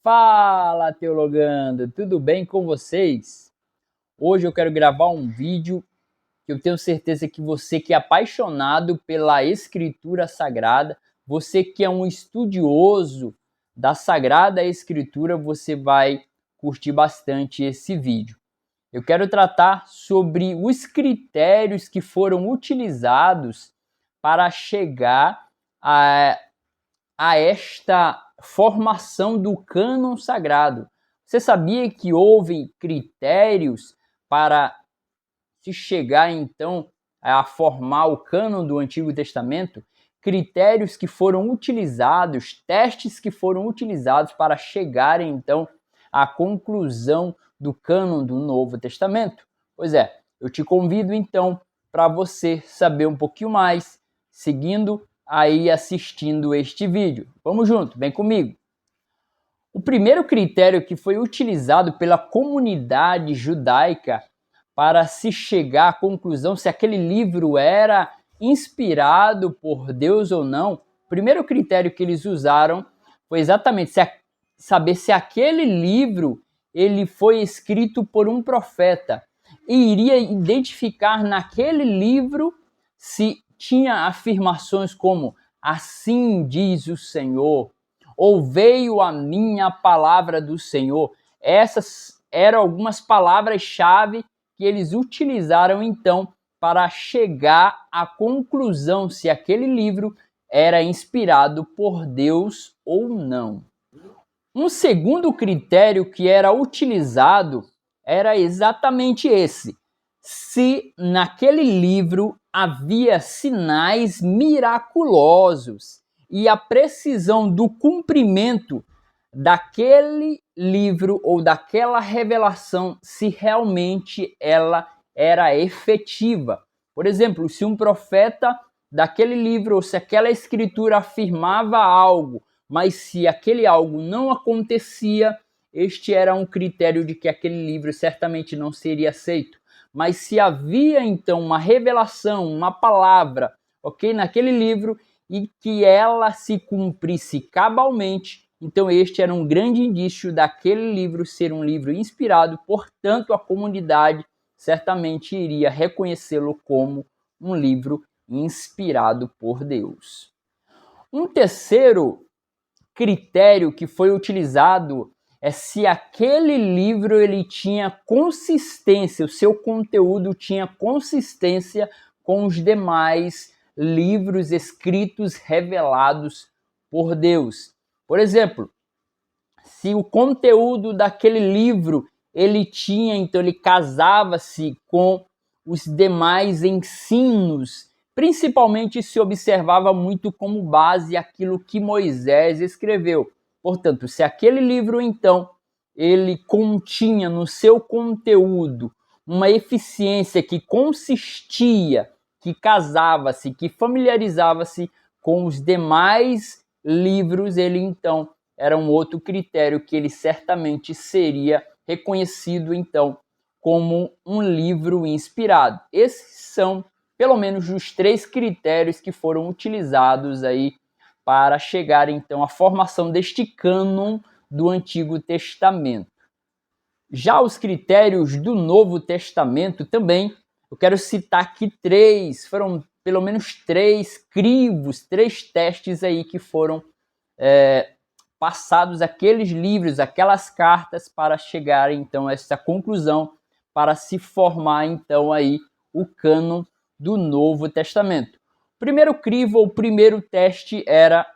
Fala, teologando! Tudo bem com vocês? Hoje eu quero gravar um vídeo que eu tenho certeza que você que é apaixonado pela Escritura Sagrada, você que é um estudioso da Sagrada Escritura, você vai curtir bastante esse vídeo. Eu quero tratar sobre os critérios que foram utilizados para chegar a esta formação do cânon sagrado. Você sabia que houve critérios para se chegar então a formar o cânon do Antigo Testamento? Critérios que foram utilizados, testes que foram utilizados para chegarem então à conclusão do cânon do Novo Testamento? Pois é, eu te convido então para você saber um pouquinho mais, seguindo aí assistindo este vídeo. Vamos junto, vem comigo. O primeiro critério que foi utilizado pela comunidade judaica para se chegar à conclusão se aquele livro era inspirado por Deus ou não, o primeiro critério que eles usaram foi exatamente saber se aquele livro ele foi escrito por um profeta e iria identificar naquele livro se tinha afirmações como assim diz o Senhor, ou veio a minha palavra do Senhor. Essas eram algumas palavras-chave que eles utilizaram então para chegar à conclusão se aquele livro era inspirado por Deus ou não. Um segundo critério que era utilizado era exatamente esse: se naquele livro havia sinais miraculosos e a precisão do cumprimento daquele livro ou daquela revelação, se realmente ela era efetiva. Por exemplo, se um profeta daquele livro ou se aquela escritura afirmava algo, mas se aquele algo não acontecia, este era um critério de que aquele livro certamente não seria aceito. Mas se havia então uma revelação, uma palavra, ok, naquele livro e que ela se cumprisse cabalmente, então este era um grande indício daquele livro ser um livro inspirado, portanto a comunidade certamente iria reconhecê-lo como um livro inspirado por Deus. Um terceiro critério que foi utilizado é se aquele livro ele tinha consistência, o seu conteúdo tinha consistência com os demais livros escritos revelados por Deus. Por exemplo, se o conteúdo daquele livro ele tinha, então ele casava-se com os demais ensinos, principalmente se observava muito como base aquilo que Moisés escreveu. Portanto, se aquele livro, então, ele continha no seu conteúdo uma eficiência que consistia, que casava-se, que familiarizava-se com os demais livros, ele, então, era um outro critério que ele certamente seria reconhecido, então, como um livro inspirado. Esses são, pelo menos, os 3 critérios que foram utilizados aí para chegar, então, à formação deste cânon do Antigo Testamento. Já os critérios do Novo Testamento também, eu quero citar aqui 3, foram pelo menos 3 crivos, 3 testes aí que foram passados aqueles livros, aquelas cartas para chegar então a essa conclusão, para se formar então aí o cânon do Novo Testamento. O primeiro crivo, ou o primeiro teste era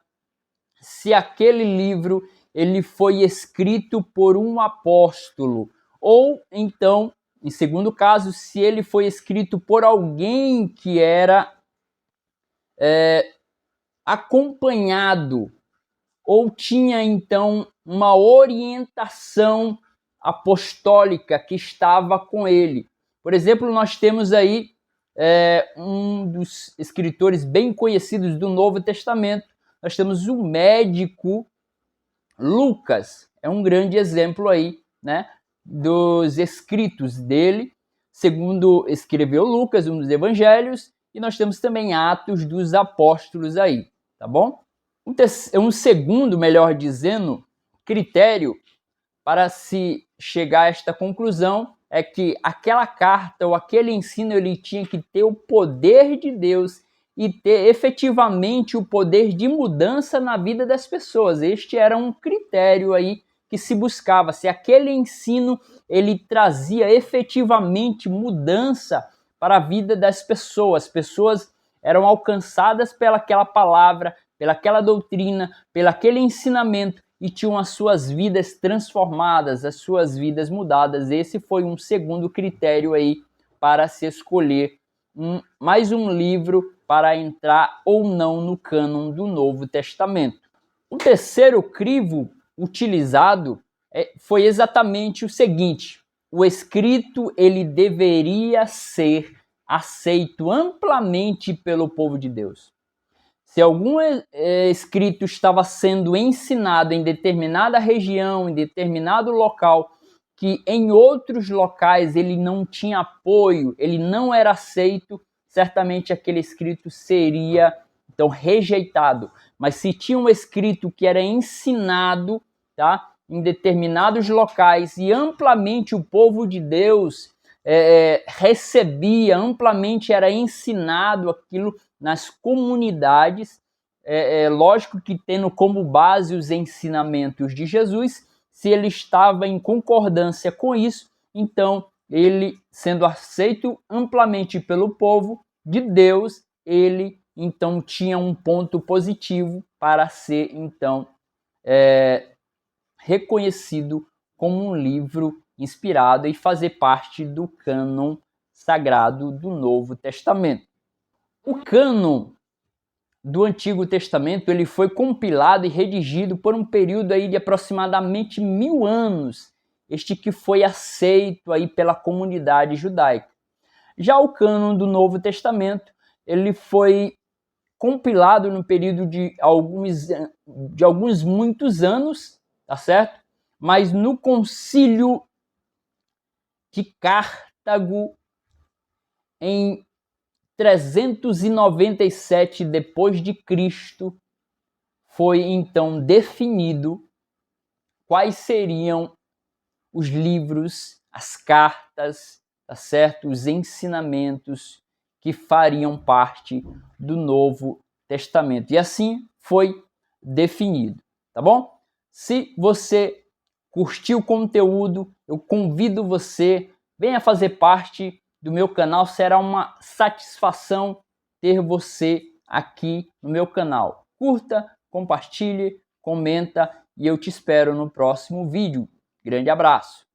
se aquele livro ele foi escrito por um apóstolo, ou então, em segundo caso, se ele foi escrito por alguém que era acompanhado ou tinha então uma orientação apostólica que estava com ele. Por exemplo, nós temos aí um dos escritores bem conhecidos do Novo Testamento, nós temos o médico Lucas, é um grande exemplo aí, né, dos escritos dele, segundo escreveu Lucas, um dos evangelhos, e nós temos também Atos dos Apóstolos aí, tá bom? Um segundo, melhor dizendo, critério para se chegar a esta conclusão é que aquela carta ou aquele ensino ele tinha que ter o poder de Deus e ter efetivamente o poder de mudança na vida das pessoas. Este era um critério aí que se buscava, se aquele ensino ele trazia efetivamente mudança para a vida das pessoas. As pessoas eram alcançadas pelaquela palavra, pelaquela doutrina, pelaquele ensinamento e tinham as suas vidas transformadas, as suas vidas mudadas. Esse foi um segundo critério aí para se escolher mais um livro para entrar ou não no cânon do Novo Testamento. O terceiro crivo utilizado foi exatamente o seguinte: o escrito ele deveria ser aceito amplamente pelo povo de Deus. Se algum escrito estava sendo ensinado em determinada região, em determinado local, que em outros locais ele não tinha apoio, ele não era aceito, certamente aquele escrito seria então rejeitado. Mas se tinha um escrito que era ensinado, tá, em determinados locais e amplamente o povo de Deus recebia, amplamente era ensinado aquilo nas comunidades, lógico que tendo como base os ensinamentos de Jesus, se ele estava em concordância com isso, então ele sendo aceito amplamente pelo povo de Deus, ele então tinha um ponto positivo para ser então reconhecido como um livro inspirado e fazer parte do cânon sagrado do Novo Testamento. O cânon do Antigo Testamento ele foi compilado e redigido por um período aí de aproximadamente 1000 anos, este que foi aceito aí pela comunidade judaica. Já o cânon do Novo Testamento ele foi compilado no período de alguns muitos anos, tá certo? Mas no Concílio de Cartago, em 397 depois de Cristo, foi então definido quais seriam os livros, as cartas, tá certo? Os ensinamentos que fariam parte do Novo Testamento. E assim foi definido, tá bom? Se você curtiu o conteúdo, eu convido você, venha fazer parte do meu canal, será uma satisfação ter você aqui no meu canal. Curta, compartilhe, comenta e eu te espero no próximo vídeo. Grande abraço!